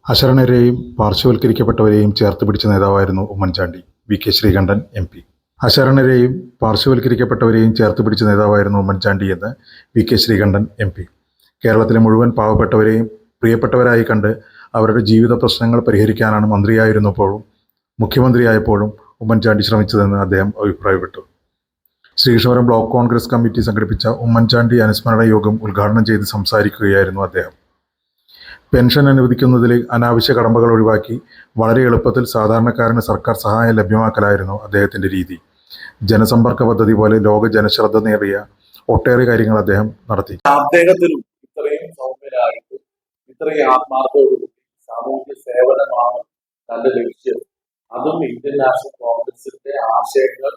അശരണരെയും പാർശ്വവൽക്കരിക്കപ്പെട്ടവരെയും ചേർത്ത് പിടിച്ച നേതാവായിരുന്നു ഉമ്മൻചാണ്ടി. വി.കെ. ശ്രീകണ്ഠൻ എം.പി. അശരണരെയും പാർശ്വവൽക്കരിക്കപ്പെട്ടവരെയും ചേർത്ത് പിടിച്ച നേതാവായിരുന്നു ഉമ്മൻചാണ്ടി എന്ന് വി.കെ. ശ്രീകണ്ഠൻ എം.പി. കേരളത്തിലെ മുഴുവൻ പാവപ്പെട്ടവരെയും പ്രിയപ്പെട്ടവരായി കണ്ട് അവരുടെ ജീവിത പ്രശ്നങ്ങൾ പരിഹരിക്കാനാണ് മന്ത്രിയായിരുന്നപ്പോഴും മുഖ്യമന്ത്രിയായപ്പോഴും ഉമ്മൻചാണ്ടി ശ്രമിച്ചതെന്ന് അദ്ദേഹം അഭിപ്രായപ്പെട്ടു. ശ്രീകൃഷ്ണപുരം ബ്ലോക്ക് കോൺഗ്രസ് കമ്മിറ്റി സംഘടിപ്പിച്ച ഉമ്മൻചാണ്ടി അനുസ്മരണ യോഗം ഉദ്ഘാടനം ചെയ്ത് സംസാരിക്കുകയായിരുന്നു അദ്ദേഹം. പെൻഷൻ അനുവദിക്കുന്നതിലെ അനാവശ്യ കടമ്പകൾ ഒഴിവാക്കി വളരെ എളുപ്പത്തിൽ സാധാരണക്കാരന് സർക്കാർ സഹായം ലഭ്യമാക്കലായിരുന്നു അദ്ദേഹത്തിൻ്റെ രീതി. ജനസമ്പർക്ക പദ്ധതി പോലെ ലോക ജനശ്രദ്ധ നേടിയ ഒട്ടേറെ കാര്യങ്ങൾ അദ്ദേഹം നടത്തി. അദ്ദേഹത്തിനും ഇത്രയും സൗമ്യരായിട്ട് ഇത്രയും ആത്മാർത്ഥതയോടുകൂടി സാമൂഹ്യ സേവനമാണ് തന്റെ ലക്ഷ്യം. അതും ഇന്ത്യൻ നാഷണൽ കോൺഗ്രസിന്റെ ആശയങ്ങൾ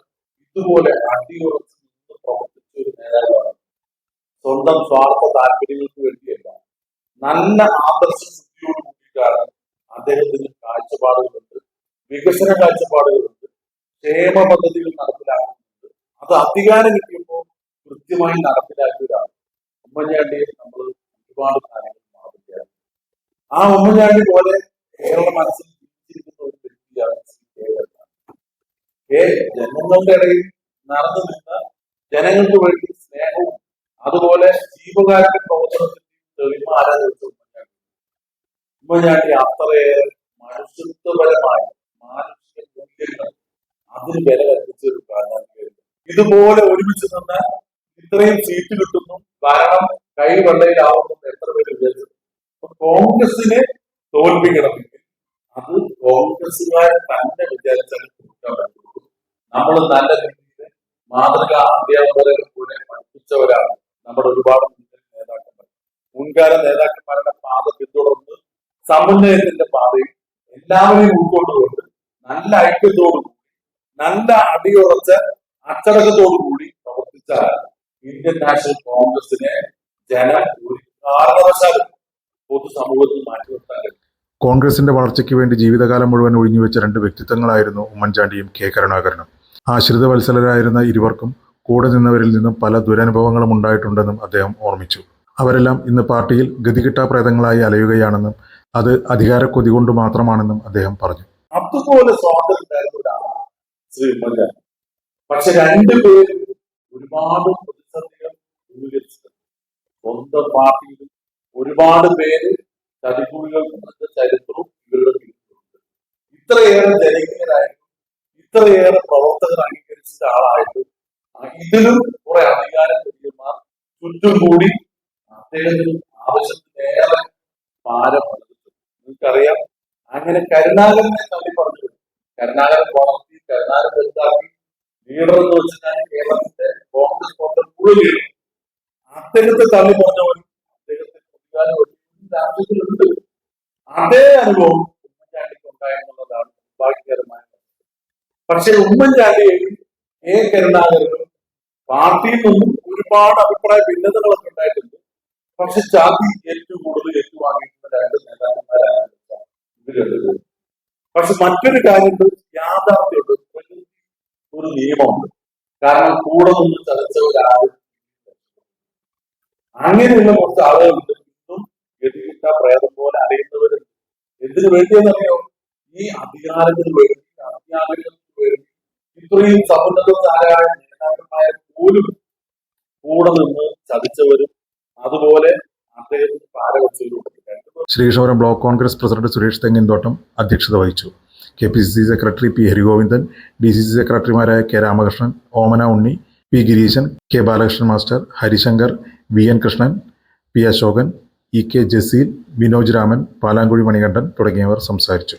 ഇതുപോലെ അടിയുറച്ച് നിന്ന് പ്രവർത്തിച്ച ഒരു നേതാവാണ്. സ്വന്തം സ്വാർത്ഥ താല്പര്യങ്ങൾക്ക് വേണ്ടിയല്ല, നല്ല ആദർശ ശുദ്ധിയോട് കൂടിയിട്ടാണ് അദ്ദേഹത്തിന് കാഴ്ചപ്പാടുകളുണ്ട്, വികസന കാഴ്ചപ്പാടുകളുണ്ട്, ക്ഷേമ പദ്ധതികൾ നടപ്പിലാക്കുന്നുണ്ട്. അത് അധികാരം കിട്ടിയപ്പോൾ കൃത്യമായി നടപ്പിലാക്കിയതാണ്. ഉമ്മൻചാണ്ടിയെ നമ്മൾ ഒരുപാട് കാര്യങ്ങൾ മാറുകയാണ്. ആ ഉമ്മൻചാണ്ടി പോലെ കേരള മനസ്സിൽ ജീവിച്ചിരിക്കുന്ന ഒരു വ്യക്തിയാണ് ജനങ്ങളുടെ ഇടയിൽ നടന്നു നിന്ന ജനങ്ങൾക്ക് വേണ്ടി സ്നേഹവും അതുപോലെ ജീവകാരുണ്യ പ്രവർത്തനത്തിൽ തെളിമ ആരാധിച്ച ഉമ്മൻചാണ്ടി അത്രയേറെ മനുഷ്യത്വപരമായ മാനുഷിക മൂല്യങ്ങൾ അതിന് വില കൽപ്പിച്ച ഒരു പ്രാധാന്യമായിരുന്നു. ഇതുപോലെ ഒരുമിച്ച് നിന്ന് ഇത്രയും സീറ്റ് കിട്ടുന്നു, കാരണം കൈ വെള്ളയിലാവുന്നു എത്ര പേര് വിചാരിച്ചു. അപ്പൊ കോൺഗ്രസിനെ തോൽപ്പിക്കണമെങ്കിൽ അത് കോൺഗ്രസുകാരെ തന്നെ വിചാരിച്ചാൽ കൊടുക്കാൻ പറ്റുള്ളൂ. നമ്മൾ നല്ല രീതിയിൽ മാതൃകാ അധ്യാപകരെ കൂടെ പഠിപ്പിച്ചവരാണ് നമ്മുടെ ഒരുപാട് നേതാക്കന്മാർ. മുൻകാല നേതാക്കന്മാരുടെ പാത പിന്തുടർന്ന് സമന്വയത്തിന്റെ പാതയിൽ എല്ലാവരെയും ഉൾക്കൊണ്ടുകൊണ്ട് നല്ല ഐക്യത്തോടുകൂടി നല്ല അടിയുറച്ച അച്ചടക്കത്തോടുകൂടി പ്രവർത്തിച്ചാൽ ഇന്ത്യൻ നാഷണൽ കോൺഗ്രസിനെ ജനം ഒരു കാരണവശാലും പൊതുസമൂഹത്തിൽ മാറ്റിവെക്കാൻ കഴിയും. കോൺഗ്രസിന്റെ വളർച്ചയ്ക്ക് വേണ്ടി ജീവിതകാലം മുഴുവൻ ഒഴിഞ്ഞുവെച്ച രണ്ട് വ്യക്തിത്വങ്ങളായിരുന്നു ഉമ്മൻചാണ്ടിയും കെ. കരുണാകരനും. ആശ്രിത വത്സലരായിരുന്ന ഇരുവർക്കും കൂടെ നിന്നവരിൽ നിന്നും പല ദുരനുഭവങ്ങളും ഉണ്ടായിട്ടുണ്ടെന്നും അദ്ദേഹം ഓർമ്മിച്ചു. അവരെല്ലാം ഇന്ന് പാർട്ടിയിൽ ഗതികിട്ടാ പ്രേതങ്ങളായി അലയുകയാണെന്നും അത് അധികാരക്കൊതി കൊണ്ട് മാത്രമാണെന്നും അദ്ദേഹം പറഞ്ഞു. അതുപോലെ സ്വാതന്ത്ര്യം ശ്രീ ഉമ്മൻചാണ്ടി. പക്ഷെ രണ്ടുപേരും ഒരുപാട് പ്രതിസന്ധികൾ അഭിമുഖീകരിച്ചിട്ടുണ്ട്. സ്വന്തം പാർട്ടിയിൽ ഒരുപാട് പേര് ചതിക്കുഴികൾ ചരിത്രവും ഇവരുടെ ജീവിതത്തിലുണ്ട്. ഇത്രയേറെ ജനകീയരായിട്ടും ഇത്രയേറെ പ്രവർത്തകർ അംഗീകരിച്ച ആളായിട്ട് ഇതിലും കുറെ അധികാര പ്രതിമാർ ചുറ്റും കൂടി അദ്ദേഹത്തിന് ആവശ്യത്തിലേറെ ഭാരം നൽകുന്നു. നിങ്ങൾക്കറിയാം, അങ്ങനെ കരുണാകരനെ തള്ളി പറഞ്ഞു. കരുണാകരൻ വളർത്തി, കരുണാകരൻ വലുതാക്കി, ലീഡർ എന്ന് വെച്ചാൽ കേരളത്തിന്റെ കോൺഗ്രസ് പ്രവർത്തകർ മുഴുവൻ ലീഡർ. അദ്ദേഹത്തെ തള്ളി പറഞ്ഞവൻ അദ്ദേഹത്തെ രാജ്യത്തിലുണ്ട്. അതേ അനുഭവം ഉമ്മൻചാണ്ടിക്ക് ഉണ്ടായെന്നുള്ളതാണ് നിർഭാഗ്യകരമായ. പക്ഷെ ഉമ്മൻചാണ്ടിയെയും കെ. കരുണാകരനും പാർട്ടിയിൽ നിന്നും ഒരുപാട് അഭിപ്രായ ഭിന്നതകളൊക്കെ ഉണ്ടായിട്ടുണ്ട്. പക്ഷെ ജാതി ഏറ്റവും കൂടുതൽ ഏറ്റുവാങ്ങിയിട്ടുള്ള രണ്ട് നേതാക്കന്മാരാണ് ഇവരുള്ളത്. പക്ഷെ മറ്റൊരു കാര്യമുണ്ട്, യാഥാർത്ഥ്യമുണ്ട്, ഒരു നിയമമുണ്ട്. കാരണം കൂടെ നിന്ന് ചതച്ചവരാരും അങ്ങനെയുള്ള കുറച്ച് ആളുകളുണ്ട്. ഇന്നും ഗതികിട്ട പ്രേതം പോലെ അറിയുന്നവരുണ്ട്. എന്തിനു വേണ്ടിയെന്നറിയോ? ഈ അധികാരത്തിന് വേണ്ടി, അധികാരങ്ങൾക്ക് വേണ്ടി ഇത്രയും സമുന്നതരായ നേതാക്കന്മാരെ പോലും കൂടെ നിന്ന് ചതിച്ചവരും അതുപോലെ അദ്ദേഹത്തിന് പാരവച്ചവരും. ശ്രീകൃഷ്ണപുരം ബ്ലോക്ക് കോൺഗ്രസ് പ്രസിഡന്റ് സുരേഷ് തെങ്ങിൻതോട്ടം അധ്യക്ഷത വഹിച്ചു. KPCC secretary P. Harigovindan, DCC സെക്രട്ടറിമാരായ K. Ramakrishnan, Omana Unni, P. Gireesan, K. Balakrishnan master, Harishankar, VN Krishnan, P. Ashokan, EK Jaseel, Vinoj Raman, Palankuzhi Manikandan തുടങ്ങിയവർ സംസാരിച്ചു.